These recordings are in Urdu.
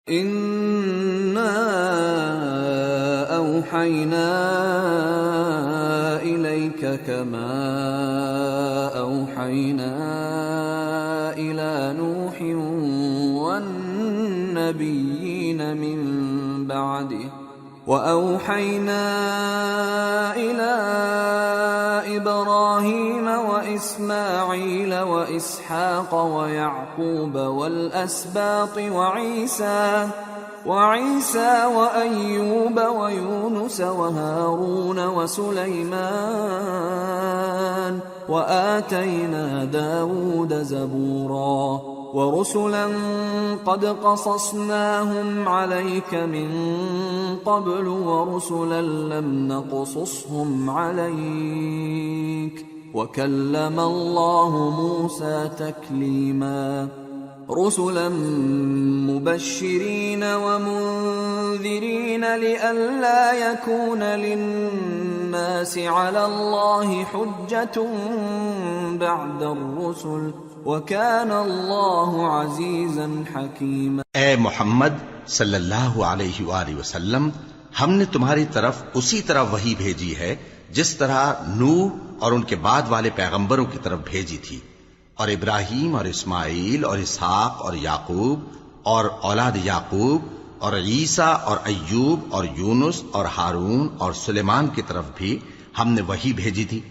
إِنَّا أَوْحَيْنَا إِلَيْكَ كَمَا أَوْحَيْنَا إِلَى نُوحٍ وَالنَّبِيِّينَ مِن بَعْدِهِ وَأَوْحَيْنَا إِلَى إِبْرَاهِيمَ وَإِسْمَاعِيلَ وَإِسْحَاقَ وَيَعْقُوبَ وَالْأَسْبَاطِ وَعِيسَى وَأَيُّوبَ وَيُونُسَ وَهَارُونَ وَسُلَيْمَانَ وَآتَيْنَا دَاوُودَ زَبُورًا وَرُسُلًا قَدْ قَصَصْنَاهُمْ عَلَيْكَ مِن قَبْلُ وَرُسُلًا لَّمْ نَقْصُصْهُمْ عَلَيْكَ وَكَلَّمَ اللَّهُ مُوسَىٰ تَكْلِيمًا رُسُلًا مُبَشِّرِينَ وَمُنذِرِينَ لِئَلَّا يَكُونَ لِلنَّاسِ عَلَى اللَّهِ حُجَّةٌ بَعْدَ الرُّسُلِ وَكَانَ اللَّهُ عَزِيزًا حَكِيمًا۔ اے محمد صلی اللہ علیہ وآلہ وسلم، ہم نے تمہاری طرف اسی طرح وحی بھیجی ہے جس طرح نوح اور ان کے بعد والے پیغمبروں کی طرف بھیجی تھی، اور ابراہیم اور اسماعیل اور اسحاق اور یعقوب اور اولاد یعقوب اور عیسیٰ اور ایوب اور یونس اور ہارون اور سلیمان کی طرف بھی ہم نے وحی بھیجی تھی،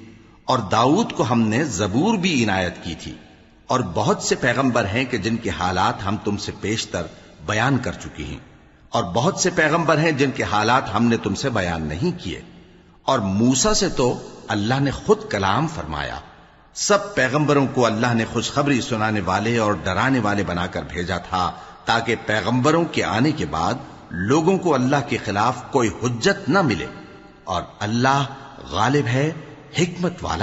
اور داؤد کو ہم نے زبور بھی عنایت کی تھی، اور بہت سے پیغمبر ہیں کہ جن کے حالات ہم تم سے پیشتر بیان کر چکی ہیں، اور بہت سے پیغمبر ہیں جن کے حالات ہم نے تم سے بیان نہیں کیے، اور موسیٰ سے تو اللہ نے خود کلام فرمایا۔ سب پیغمبروں کو اللہ نے خوشخبری سنانے والے اور ڈرانے والے بنا کر بھیجا تھا تاکہ پیغمبروں کے آنے کے بعد لوگوں کو اللہ کے خلاف کوئی حجت نہ ملے، اور اللہ غالب ہے، حکمت والا